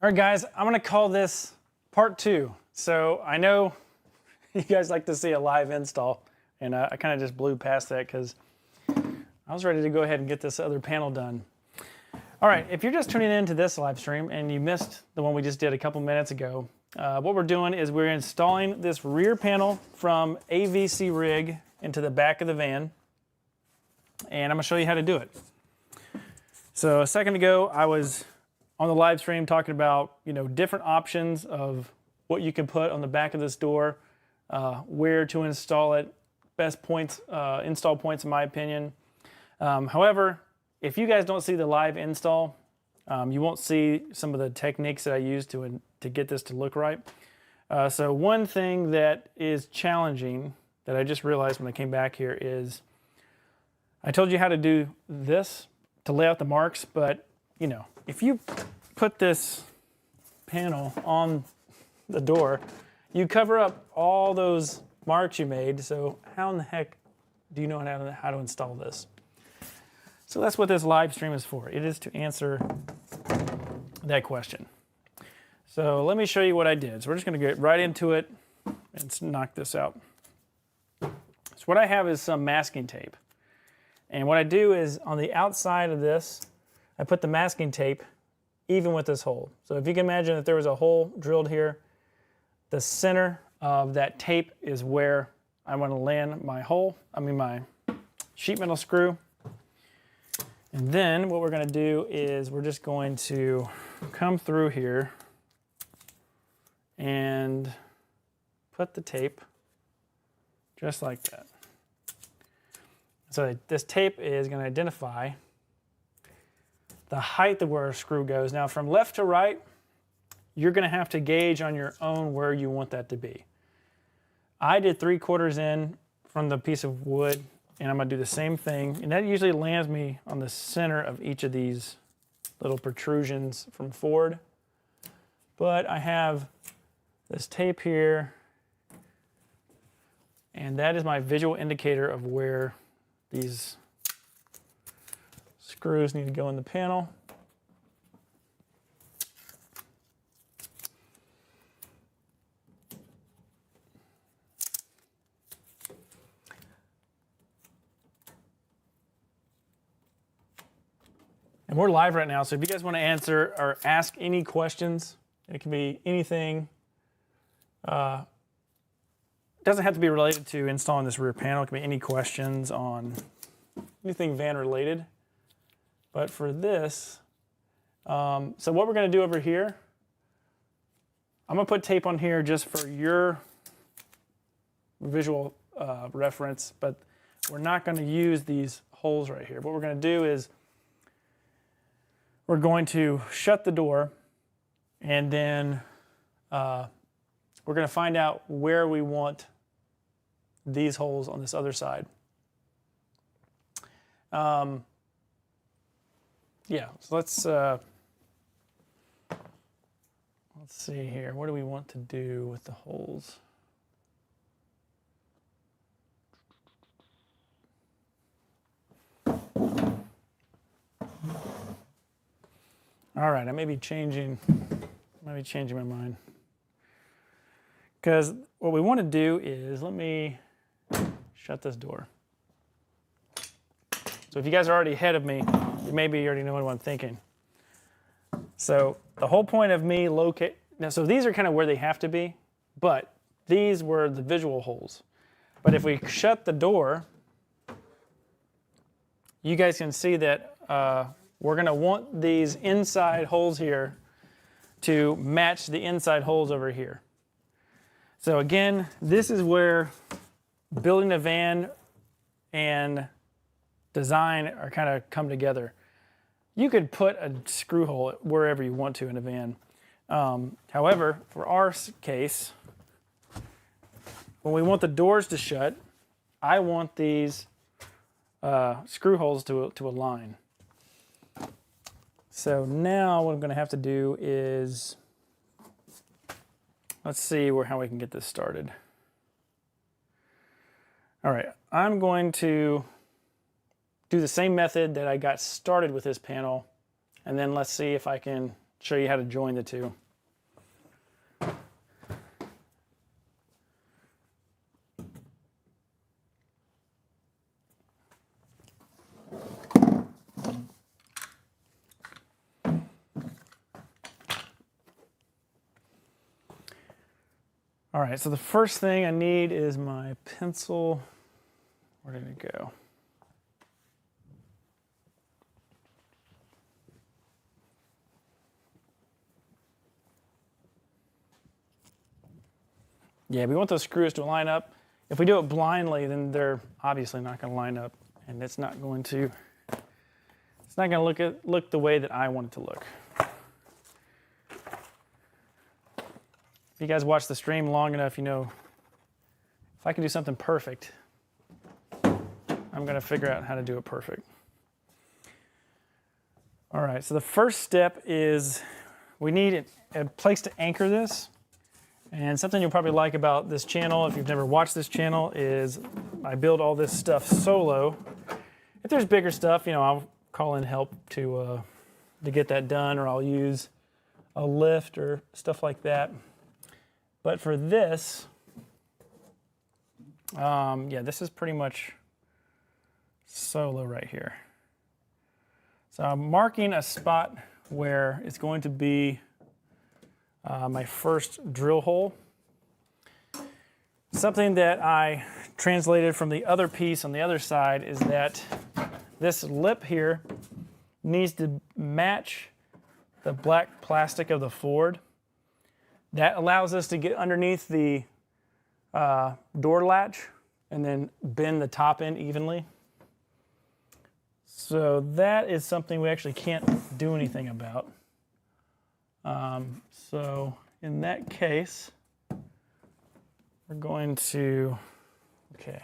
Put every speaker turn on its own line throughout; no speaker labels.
All right, guys, I'm gonna call this part 2. So I know you guys like to see a live install, and I kind of just blew past that because I was ready to go ahead and get this other panel done. All right, if you're just tuning into this live stream and you missed the one we just did a couple minutes ago, what we're doing is we're installing this rear panel from AVC rig into the back of the van, and I'm gonna show you how to do it. So a second ago, I was on the live stream talking about, different options of what you can put on the back of this door, where to install it, best points, install points in my opinion. However, if you guys don't see the live install, you won't see some of the techniques that I use to get this to look right. So one thing that is challenging that I just realized when I came back here is I told you how to do this to lay out the marks, but if you put this panel on the door, you cover up all those marks you made. So how in the heck do you know how to install this? So that's what this live stream is for. It is to answer that question. So let me show you what I did. So we're just going to get right into it and knock this out. So what I have is some masking tape. And what I do is on the outside of this, I put the masking tape even with this hole. So if you can imagine that there was a hole drilled here, the center of that tape is where I want to land my my sheet metal screw. And then what we're going to do is we're just going to come through here and put the tape just like that. So this tape is going to identify the height of where a screw goes. Now from left to right, you're going to have to gauge on your own where you want that to be. I did 3/4 in from the piece of wood, and I'm going to do the same thing. And that usually lands me on the center of each of these little protrusions from forward. But I have this tape here, and that is my visual indicator of where these screws need to go in the panel. And we're live right now, so if you guys want to answer or ask any questions, it can be anything. It doesn't have to be related to installing this rear panel. It can be any questions on anything van related. But for this, so what we're going to do over here, I'm going to put tape on here just for your visual reference, but we're not going to use these holes right here. What we're going to do is we're going to shut the door, and then we're going to find out where we want these holes on this other side. Yeah, so let's see here. What do we want to do with the holes? All right, I may be changing my mind. Because what we want to do is, let me shut this door. So if you guys are already ahead of me, you maybe already know what I'm thinking. So the whole point of me so these are kind of where they have to be, but these were the visual holes. But if we shut the door, you guys can see that we're going to want these inside holes here to match the inside holes over here. So again, this is where building a van and design are kind of come together. You could put a screw hole wherever you want to in a van. However, for our case, when we want the doors to shut, I want these screw holes to align. So now what I'm going to have to do is, let's see how we can get this started. All right, I'm going to do the same method that I got started with this panel, and then let's see if I can show you how to join the two. All right, so the first thing I need is my pencil. Where did it go? Yeah, we want those screws to line up. If we do it blindly, then they're obviously not going to line up, and it's not going to look the way that I want it to look. If you guys watch the stream long enough, you know, if I can do something perfect, I'm going to figure out how to do it perfect. All right, so the first step is we need a place to anchor this. And something you'll probably like about this channel, if you've never watched this channel, is I build all this stuff solo. If there's bigger stuff, you know, I'll call in help to get that done, or I'll use a lift or stuff like that. But for this, yeah, this is pretty much solo right here. So I'm marking a spot where it's going to be my first drill hole. Something that I translated from the other piece on the other side is that this lip here needs to match the black plastic of the Ford. That allows us to get underneath the door latch and then bend the top end evenly. So that is something we actually can't do anything about. So in that case, we're going to, okay,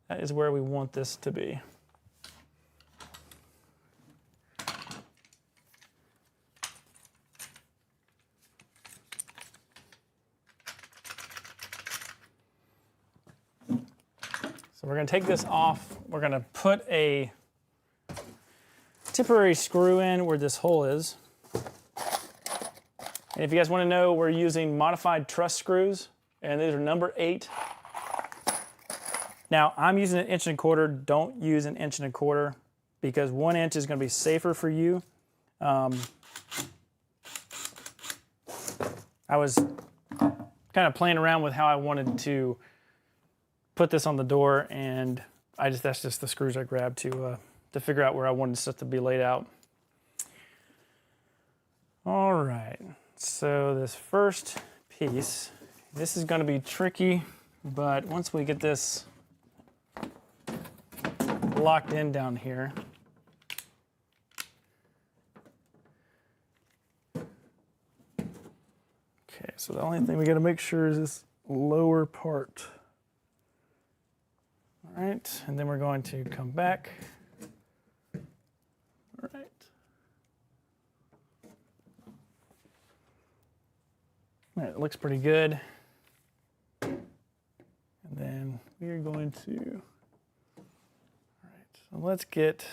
that is where we want this to be. So we're going to take this off. We're going to put a temporary screw in where this hole is. And if you guys want to know, we're using modified truss screws, and these are number 8. Now, I'm using an 1 1/4. Don't use an 1 1/4 because 1 inch is going to be safer for you. I was kind of playing around with how I wanted to put this on the door, and that's just the screws I grabbed to figure out where I wanted stuff to be laid out. All right. So this first piece, this is going to be tricky, but once we get this locked in down here, okay, so the only thing we got to make sure is this lower part. All right, and then we're going to come back. All right. All right, it looks pretty good. And then we are going to, all right, so let's get,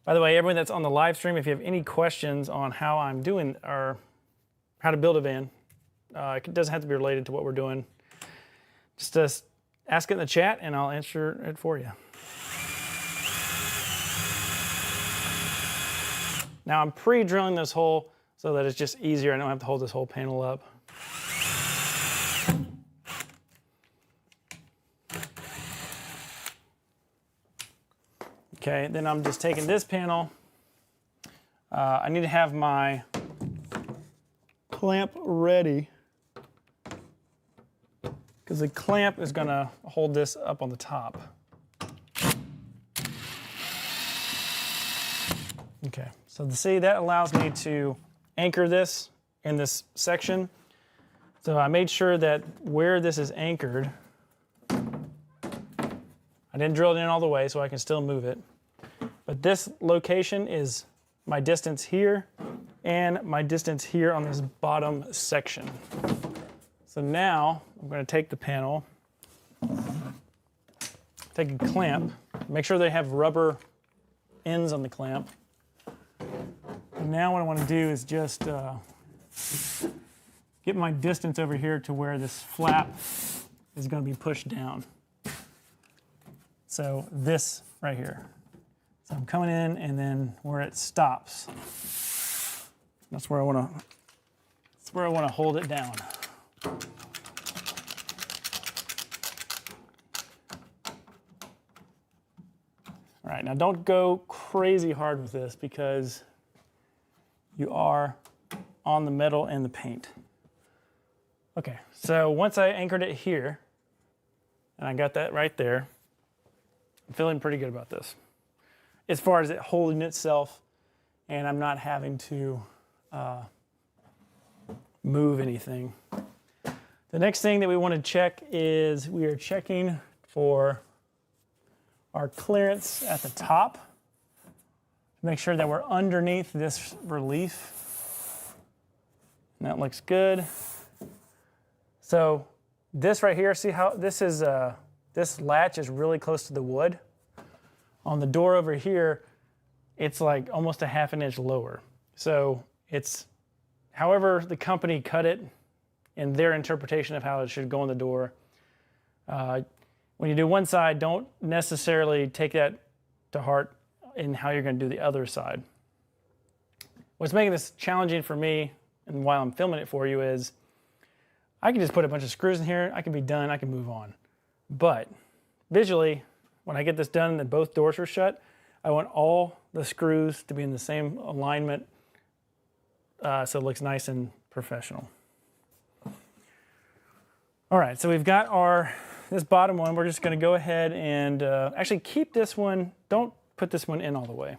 by the way, everyone that's on the live stream, if you have any questions on how I'm doing or how to build a van, it doesn't have to be related to what we're doing. Just ask it in the chat and I'll answer it for you. Now I'm pre-drilling this hole so that it's just easier. I don't have to hold this whole panel up. Okay, then I'm just taking this panel. I need to have my clamp ready because the clamp is going to hold this up on the top. Okay, so see, that allows me to anchor this in this section. So I made sure that where this is anchored, I didn't drill it in all the way so I can still move it. But this location is my distance here and my distance here on this bottom section. So now I'm going to take the panel, take a clamp, make sure they have rubber ends on the clamp. And now what I want to do is just get my distance over here to where this flap is going to be pushed down. So this right here. So I'm coming in, and then where it stops, that's where I want to hold it down. All right, now don't go crazy hard with this because you are on the metal and the paint. Okay, so once I anchored it here, and I got that right there, I'm feeling pretty good about this. As far as it holding itself, and I'm not having to move anything. The next thing that we want to check is we are checking for our clearance at the top. Make sure that we're underneath this relief. And that looks good. So this right here, see how this is, this latch is really close to the wood. On the door over here, it's like almost a ½ inch lower. So it's, however the company cut it in their interpretation of how it should go in the door. When you do one side, don't necessarily take that to heart in how you're going to do the other side. What's making this challenging for me, and while I'm filming it for you, is I can just put a bunch of screws in here, I can be done, I can move on. But visually, when I get this done and both doors are shut, I want all the screws to be in the same alignment so it looks nice and professional. All right, so we've got this bottom one. We're just going to go ahead and actually keep this one. Don't put this one in all the way.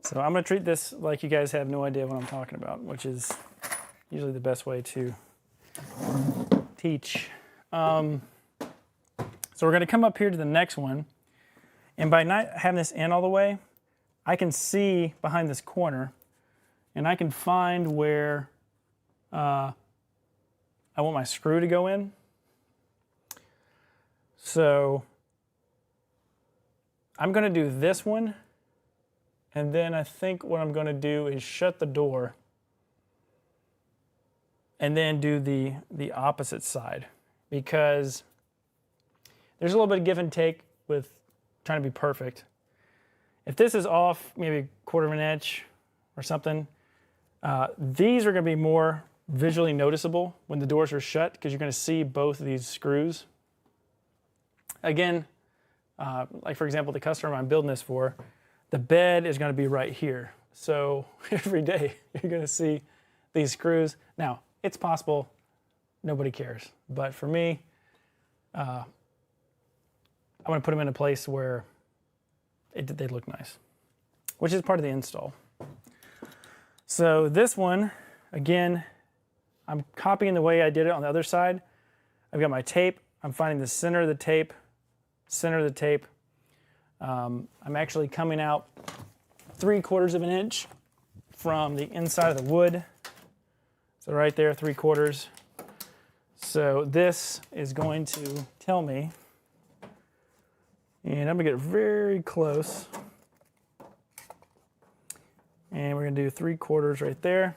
So I'm going to treat this like you guys have no idea what I'm talking about, which is usually the best way to teach. So we're going to come up here to the next one, and by not having this in all the way, I can see behind this corner, and I can find where I want my screw to go in. So I'm going to do this one, and then I think what I'm going to do is shut the door and then do the opposite side, because there's a little bit of give and take with trying to be perfect. If this is off maybe 1/4 inch or something, these are going to be more visually noticeable when the doors are shut because you're going to see both of these screws. Again, like for example, the customer I'm building this for, the bed is going to be right here. So every day you're going to see these screws. Now, it's possible nobody cares, but for me, I want to put them in a place where they look nice, which is part of the install. So this one, again, I'm copying the way I did it on the other side. I've got my tape. I'm finding the center of the tape, I'm actually coming out 3/4 inch from the inside of the wood. So right there, 3/4. So this is going to tell me, and I'm gonna get very close, and we're gonna do 3/4 right there.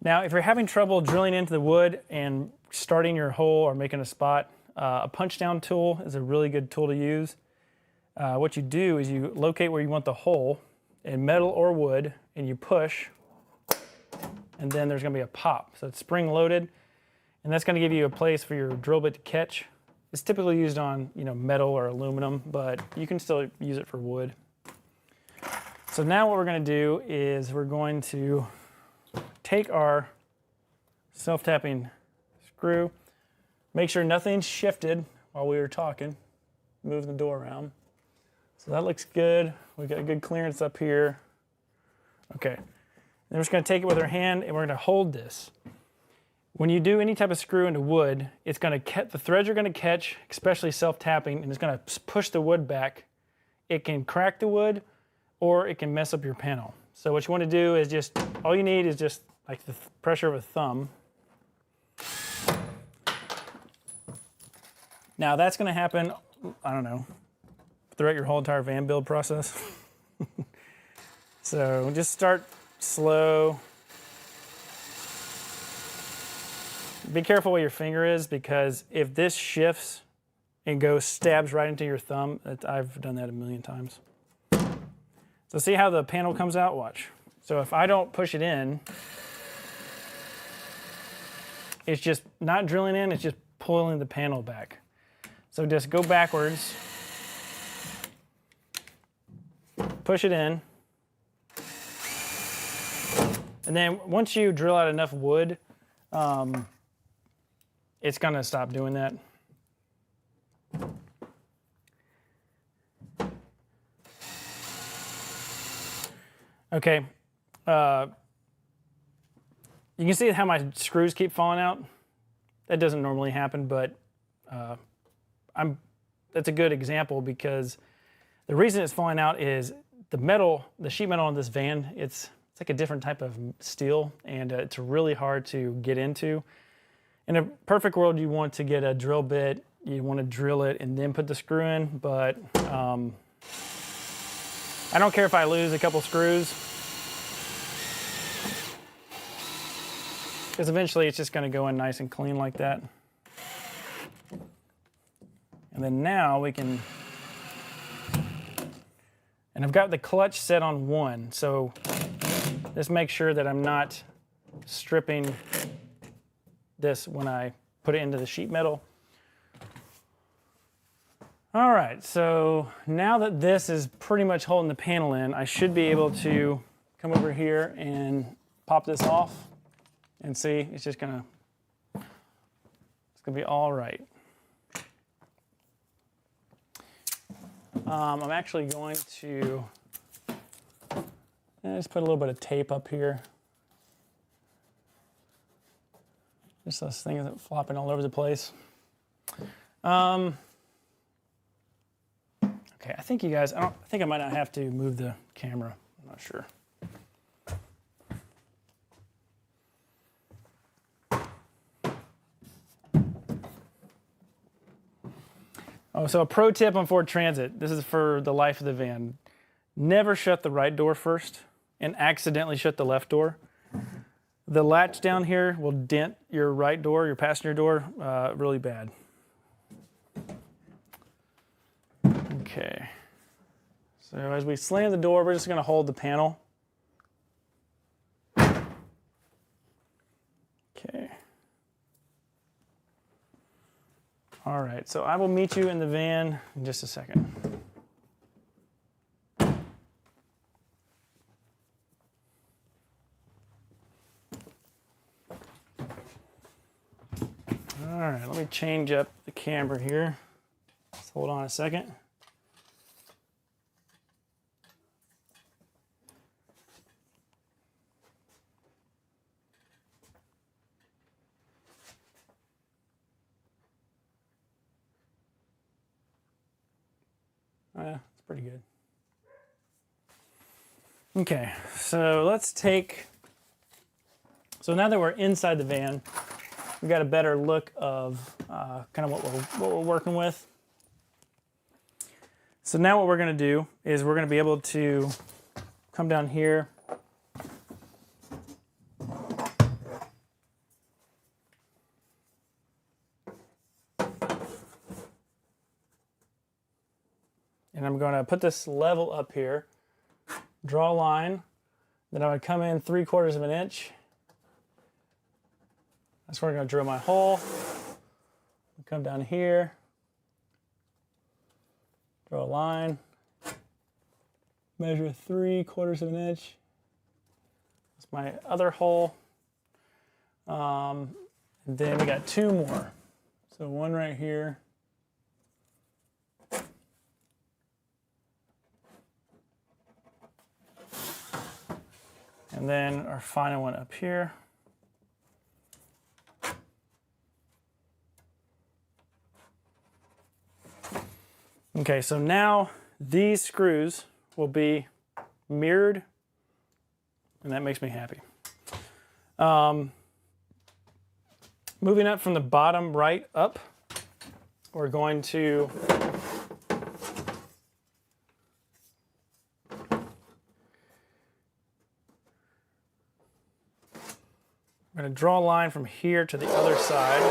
Now, if you're having trouble drilling into the wood and starting your hole or making a spot, a punch down tool is a really good tool to use. What you do is you locate where you want the hole in metal or wood, and you push, and then there's gonna be a pop. So it's spring loaded, and that's gonna give you a place for your drill bit to catch. It's typically used on, you know, metal or aluminum, but you can still use it for wood. So now what we're going to do is we're going to take our self-tapping screw, make sure nothing's shifted while we were talking, move the door around. So that looks good. We got a good clearance up here. Okay. Then we're just going to take it with our hand and we're going to hold this. When you do any type of screw into wood, it's going to catch, the threads are going to catch, especially self-tapping, and it's going to push the wood back. It can crack the wood or it can mess up your panel. So what you want to do is just, all you need is just like the pressure of a thumb. Now that's going to happen, I don't know, throughout your whole entire van build process. So just start slow. Be careful where your finger is, because if this shifts and stabs right into your thumb, I've done that a million times. So see how the panel comes out? Watch. So if I don't push it in, it's just not drilling in, it's just pulling the panel back. So just go backwards, push it in, and then once you drill out enough wood, it's gonna stop doing that. Okay, you can see how my screws keep falling out. That doesn't normally happen, but that's a good example, because the reason it's falling out is the sheet metal on this van, it's like a different type of steel, and it's really hard to get into. In a perfect world, you want to get a drill bit, you want to drill it and then put the screw in, but I don't care if I lose a couple screws, because eventually it's just going to go in nice and clean like that. And then now we can, and I've got the clutch set on 1, so just make sure that I'm not stripping this when I put it into the sheet metal. All right, so now that this is pretty much holding the panel in, I should be able to come over here and pop this off and see, it's gonna be all right. I'm actually going to just put a little bit of tape up here. Just those things that flopping all over the place. Okay, I think you guys, I think I might not have to move the camera. I'm not sure. Oh, so a pro tip on Ford Transit. This is for the life of the van. Never shut the right door first and accidentally shut the left door. The latch down here will dent your right door, your passenger door, really bad. Okay. So as we slam the door, we're just going to hold the panel. Okay. All right, so I will meet you in the van in just a second. All right, let me change up the camera here. Just hold on a second. Yeah, it's pretty good. Okay, so let's take, so now that we're inside the van, we got a better look of kind of what we're working with. So now what we're going to do is we're going to be able to come down here. And I'm going to put this level up here, draw a line, then I would come in 3/4 of an inch. That's where I'm going to drill my hole. Come down here, Draw a line, measure 3/4 of an inch. That's my other hole. And then we got 2 more. So one right here. And then our final one up here. Okay, so now these screws will be mirrored, and that makes me happy. Moving up from the bottom right up, we're going to draw a line from here to the other side.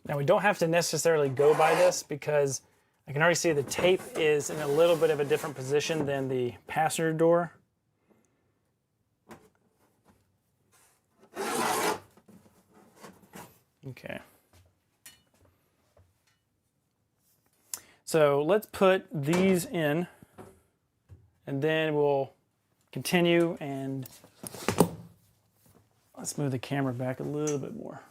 Now we don't have to necessarily go by this because I can already see the tape is in a little bit of a different position than the passenger door. Okay. So let's put these in and then we'll continue, and let's move the camera back a little bit more.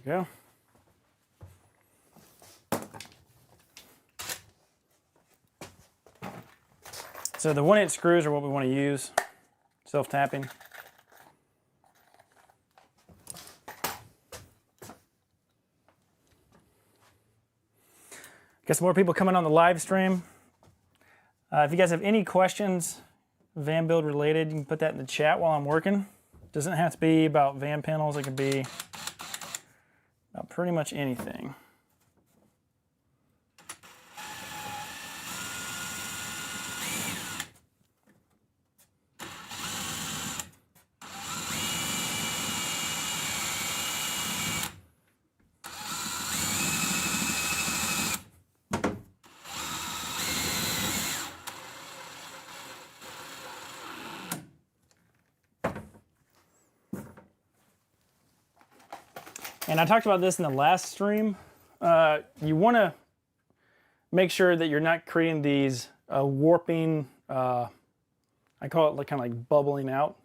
Go. So the 1-inch screws are what we want to use, self-tapping. Got some more people coming on the live stream. If you guys have any questions, van build related, you can put that in the chat while I'm working. Doesn't have to be about van panels, it could be about pretty much anything. And I talked about this in the last stream. You want to make sure that you're not creating these warping, I call it like kind of like bubbling out.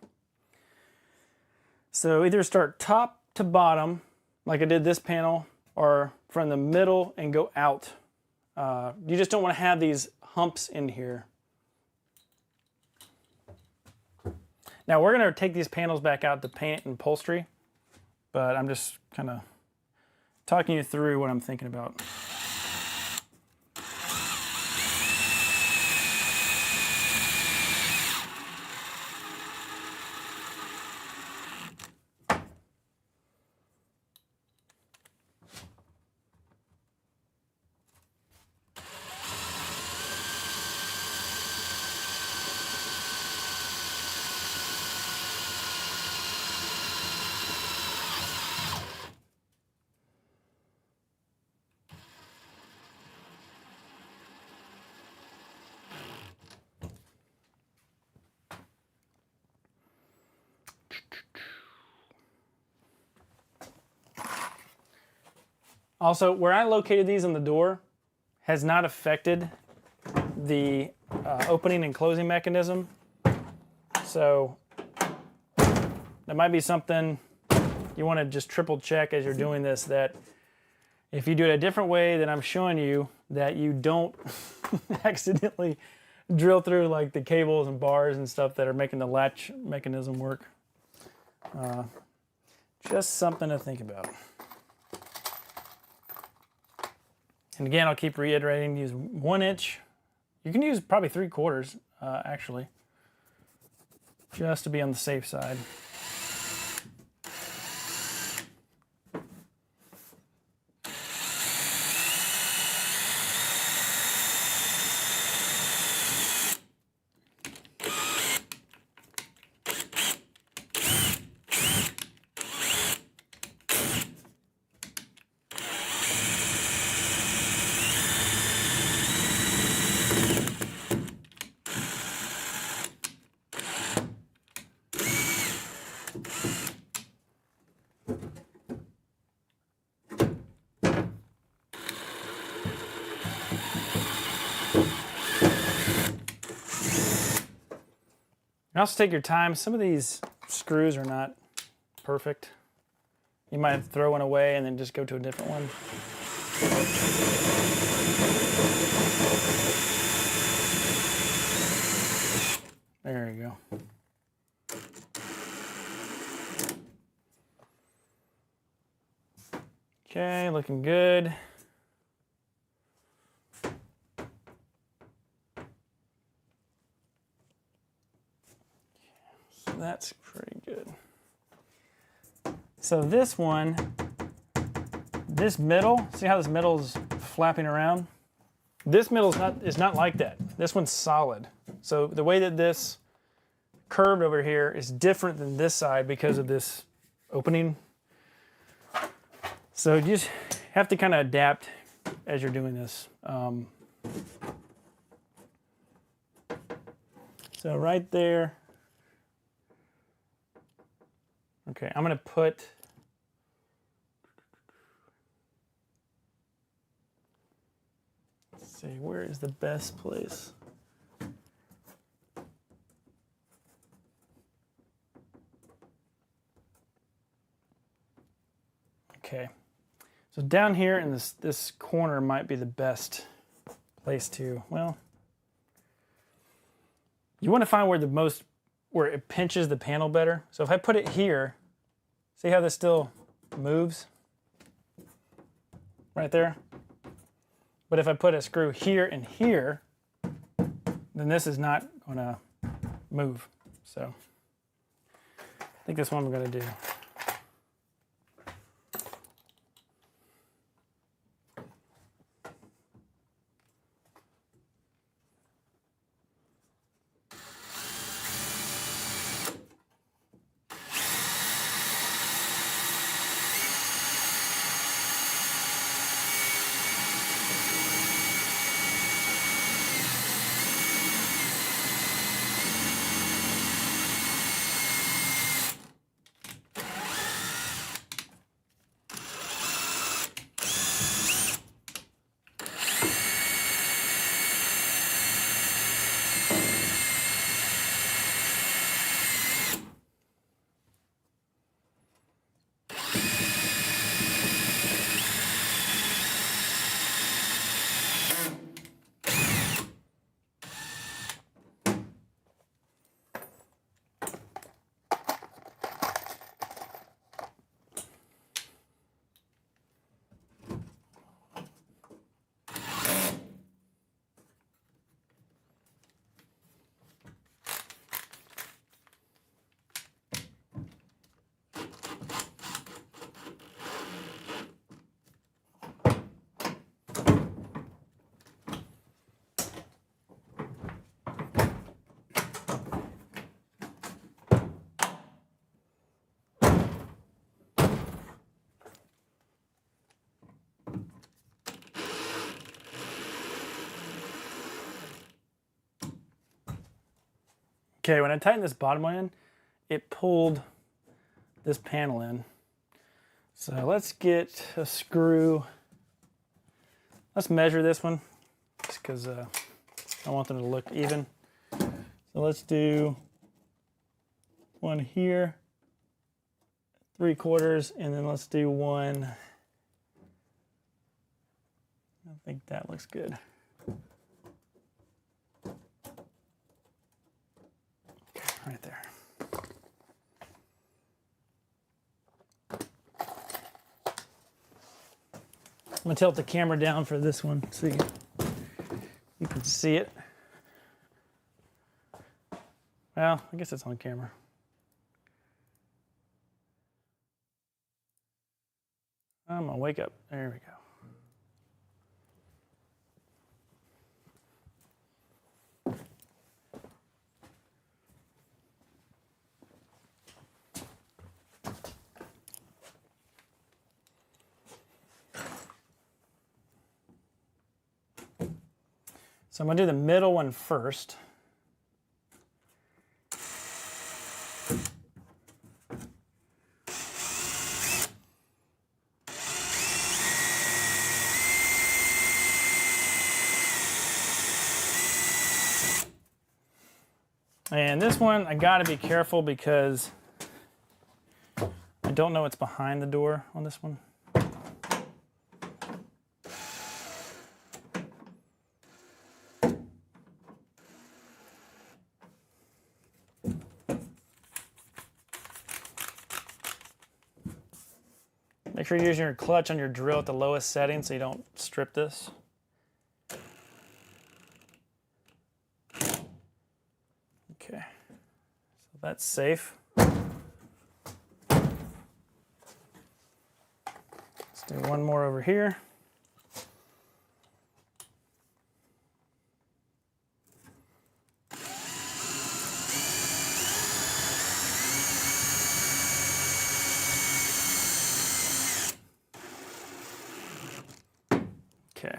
So either start top to bottom, like I did this panel, or from the middle and go out. You just don't want to have these humps in here. Now we're going to take these panels back out to paint and upholstery, but I'm just kind of talking you through what I'm thinking about. Also, where I located these on the door has not affected the opening and closing mechanism. So that might be something you want to just triple check as you're doing this, that if you do it a different way than I'm showing you, that you don't accidentally drill through like the cables and bars and stuff that are making the latch mechanism work. Just something to think about. And again, I'll keep reiterating, use 1 inch. You can use probably 3/4, actually, just to be on the safe side. And also take your time. Some of these screws are not perfect. You might have to throw one away and then just go to a different one. There you go. Okay, looking good. So that's pretty good. So this one, this middle, see how this middle is flapping around? This middle is not like that. This one's solid. So the way that this curved over here is different than this side because of this opening. So you just have to kind of adapt as you're doing this. So right there. Okay, I'm gonna put, let's see, where is the best place? Okay, so down here in this corner might be the best place to, well, you want to find where it pinches the panel better. So if I put it here, see how this still moves? Right there. But if I put a screw here and here, then this is not gonna move. So I think that's what I'm gonna do. Okay, when I tightened this bottom one in, it pulled this panel in. So let's get a screw. Let's measure this one, just because I want them to look even. So let's do one here, 3/4, and then let's do one. I think that looks good. Right there. I'm gonna tilt the camera down for this one so you can see it. Well, I guess it's on camera. I'm gonna wake up. There we go. So I'm going to do the middle one first. And this one, I gotta be careful because I don't know what's behind the door on this one. Make sure you're using your clutch on your drill at the lowest setting so you don't strip this. Okay, so that's safe. Let's do one more over here. Okay.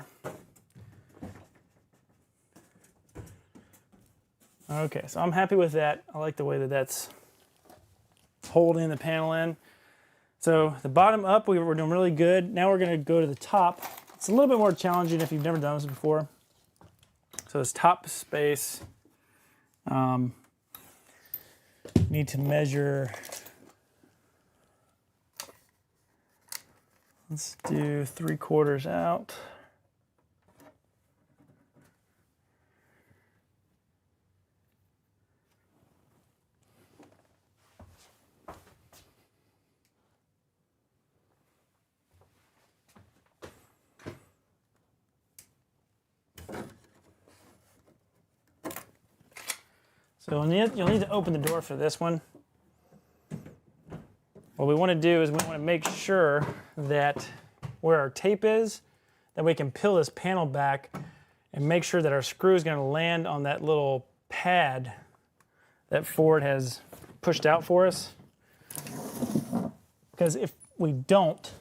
Okay, so I'm happy with that. I like the way that that's holding the panel in. So the bottom up, we were doing really good. Now we're gonna go to the top. It's a little bit more challenging if you've never done this before. So this top space, need to measure, let's do 3/4 out. So you'll need to open the door for this one. What we want to do is we want to make sure that where our tape is, that we can peel this panel back and make sure that our screw is going to land on that little pad that Ford has pushed out for us. Because if we don't,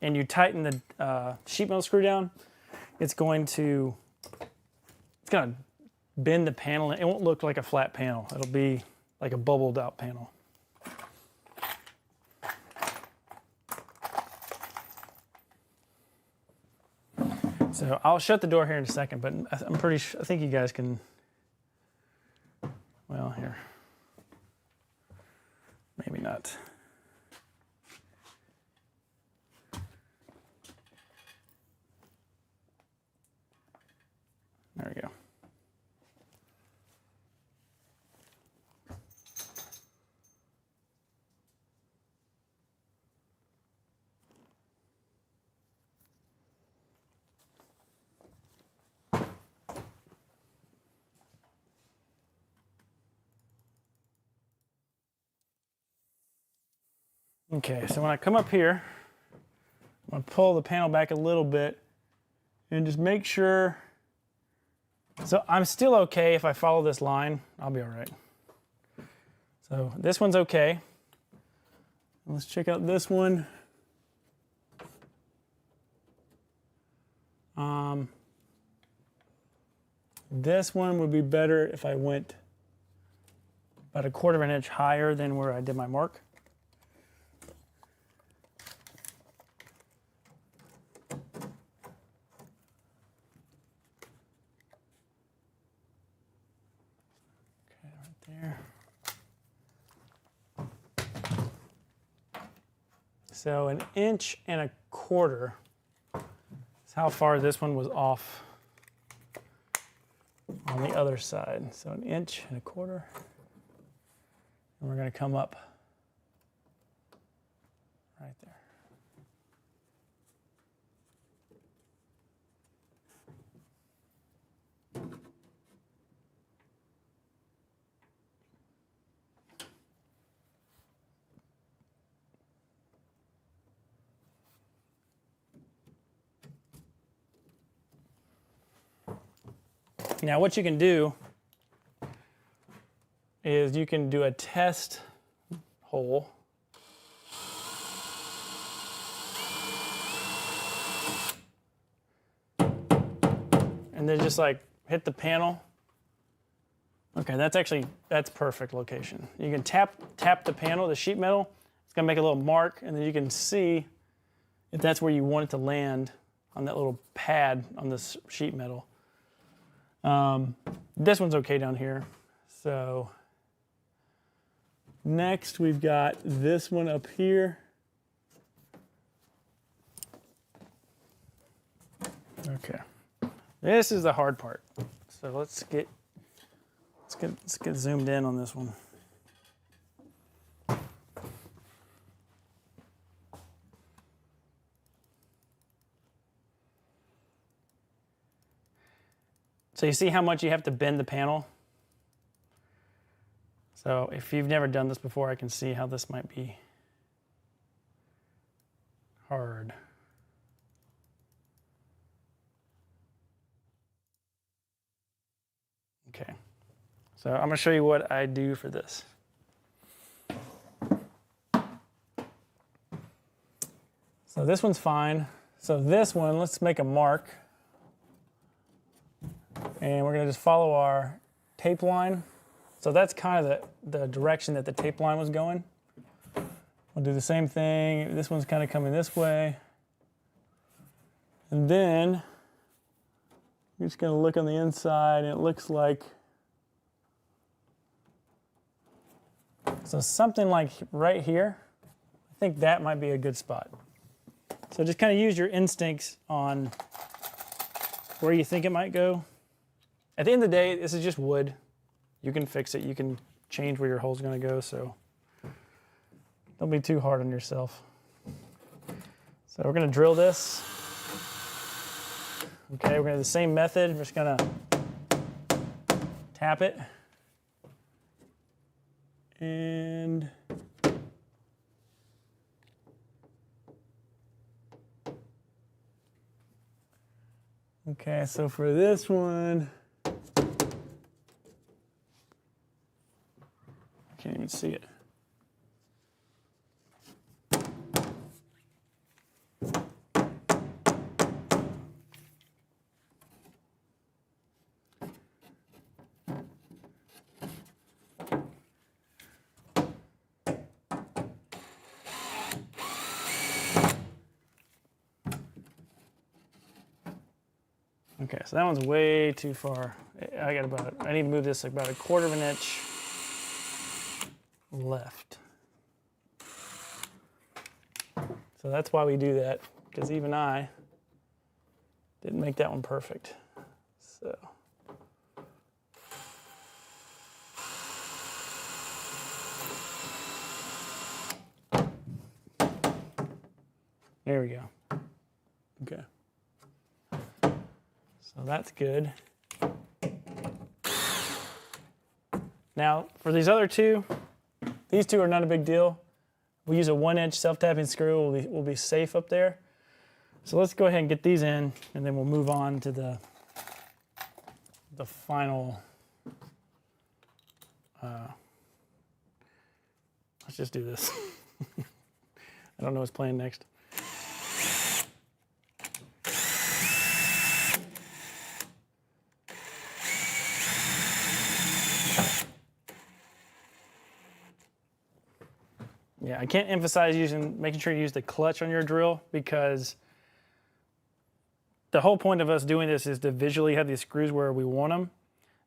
and you tighten the sheet metal screw down, it's going to bend the panel. It won't look like a flat panel. It'll be like a bubbled out panel. So I'll shut the door here in a second, but I think you guys can, well, here, maybe not. There we go. Okay, so when I come up here, I'm going to pull the panel back a little bit and just make sure. So I'm still okay if I follow this line. I'll be all right. So this one's okay. Let's check out this one. This one would be better if I went about 1/4 inch higher than where I did my mark. There. So 1 1/4 inches is how far this one was off on the other side. So 1 1/4 inches, and we're going to come up right there. Now what you can do is you can do a test hole. And then just like hit the panel. Okay, that's perfect location. You can tap the panel, the sheet metal. It's gonna make a little mark, and then you can see if that's where you want it to land on that little pad on this sheet metal. This one's okay down here. So next we've got this one up here. Okay, this is the hard part. So let's get zoomed in on this one. So you see how much you have to bend the panel? So if you've never done this before, I can see how this might be hard. Okay, so I'm gonna show you what I do for this. So this one's fine. So this one, let's make a mark. And we're gonna just follow our tape line. So that's kind of the direction that the tape line was going. We'll do the same thing. This one's kind of coming this way. And then we're just gonna look on the inside, and it looks like, so something like right here. I think that might be a good spot. So just kind of use your instincts on where you think it might go. At the end of the day, this is just wood. You can fix it. You can change where your hole's gonna go, so don't be too hard on yourself. So we're gonna drill this. Okay, we're gonna do the same method. We're just gonna tap it. And okay, so for this one, can't even see it. Okay, so that one's way too far. I need to move this about 1/4 of an inch left. So that's why we do that, because even I didn't make that one perfect. So there we go. Okay. So that's good. Now for these other two, these two are not a big deal. We use a 1-inch self-tapping screw. We'll be safe up there. So let's go ahead and get these in, and then we'll move on to the final. Let's just do this. I don't know what's playing next. Yeah, I can't emphasize making sure you use the clutch on your drill, because the whole point of us doing this is to visually have these screws where we want them.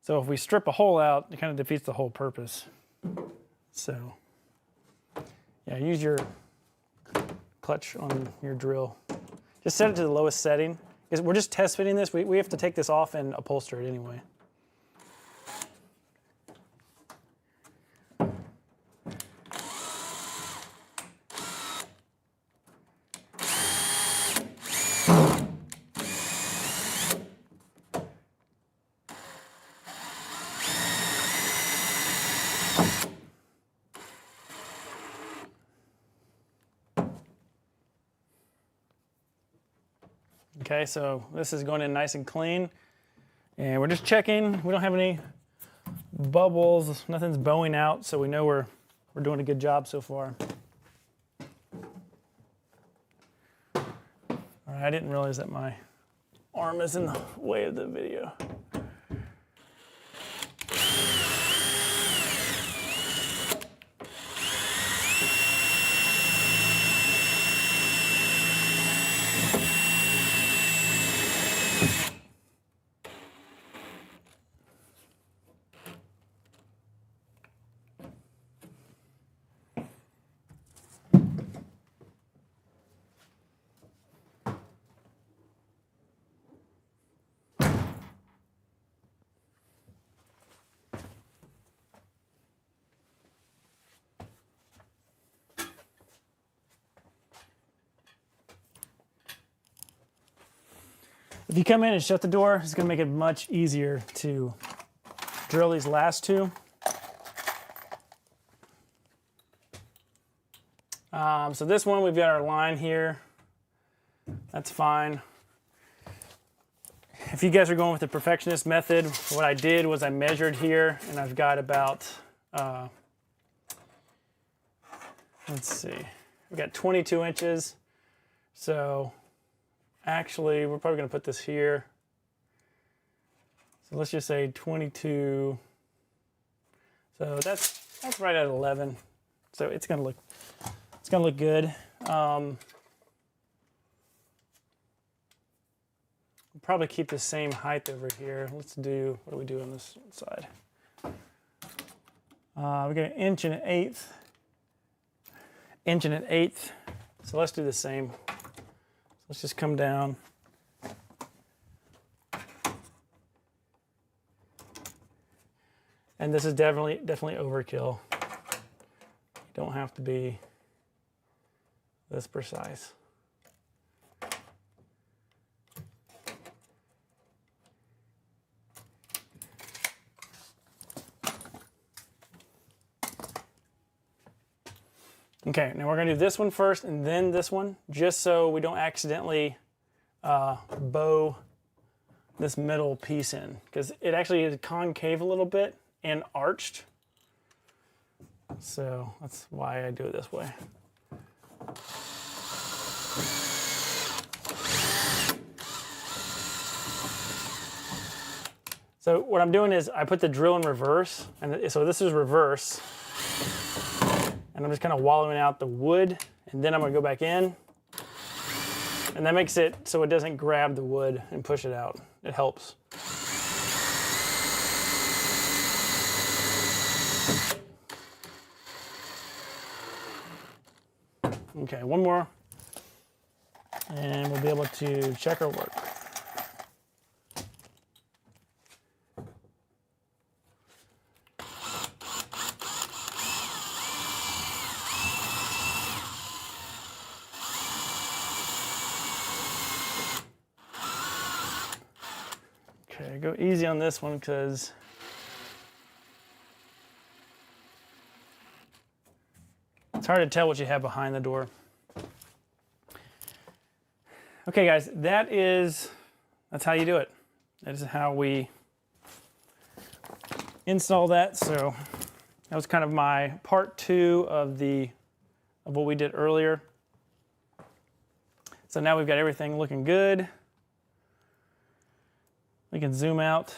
So if we strip a hole out, it kind of defeats the whole purpose. So yeah, use your clutch on your drill. Just set it to the lowest setting, because we're just test fitting this. We have to take this off and upholster it anyway. Okay, so this is going in nice and clean, and we're just checking. We don't have any bubbles, nothing's bowing out, so we know we're doing a good job so far. All right, I didn't realize that my arm is in the way of the video. If you come in and shut the door, it's gonna make it much easier to drill these last two. So this one, we've got our line here. That's fine. If you guys are going with the perfectionist method, what I did was I measured here, and I've got about, let's see, we've got 22 inches. So actually, we're probably gonna put this here. So let's just say 22. So that's right at 11. So it's gonna look good. We'll probably keep the same height over here. Let's do, what do we do on this side? We got an inch and an eighth. Inch and an eighth. So let's do the same. Let's just come down. And this is definitely overkill. You don't have to be this precise. Okay, now we're gonna do this one first and then this one, just so we don't accidentally bow this middle piece in, because it actually is concave a little bit and arched. So that's why I do it this way. So what I'm doing is I put the drill in reverse, and so this is reverse. And I'm just kind of wallowing out the wood, and then I'm gonna go back in. And that makes it so it doesn't grab the wood and push it out. It helps. Okay, one more. And we'll be able to check our work. Okay, go easy on this one because it's hard to tell what you have behind the door. Okay guys, that's how you do it. That is how we install that. So that was kind of my part 2 of what we did earlier. So now we've got everything looking good. We can zoom out.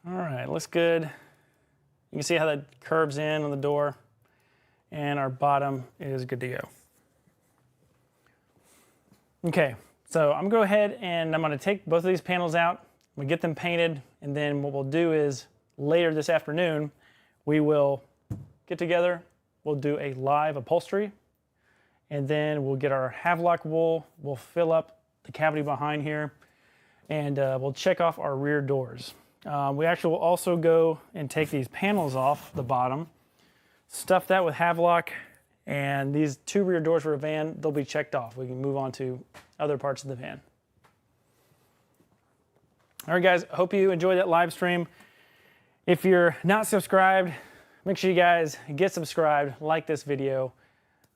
All right, looks good. You can see how that curves in on the door. And our bottom is good to go. Okay, so I'm gonna go ahead and I'm gonna take both of these panels out, we get them painted, and then what we'll do is later this afternoon, we will get together, we'll do a live upholstery, and then we'll get our Havelock wool, we'll fill up the cavity behind here, and we'll check off our rear doors. We actually will also go and take these panels off the bottom, stuff that with Havelock, and these 2 rear doors for a van, they'll be checked off. We can move on to other parts of the van. All right guys, I hope you enjoyed that live stream. If you're not subscribed, make sure you guys get subscribed, like this video.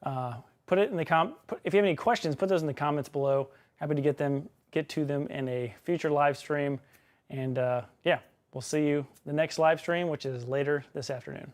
Put it in the if you have any questions, put those in the comments below. Happy to get to them in a future live stream. And yeah, we'll see you the next live stream, which is later this afternoon.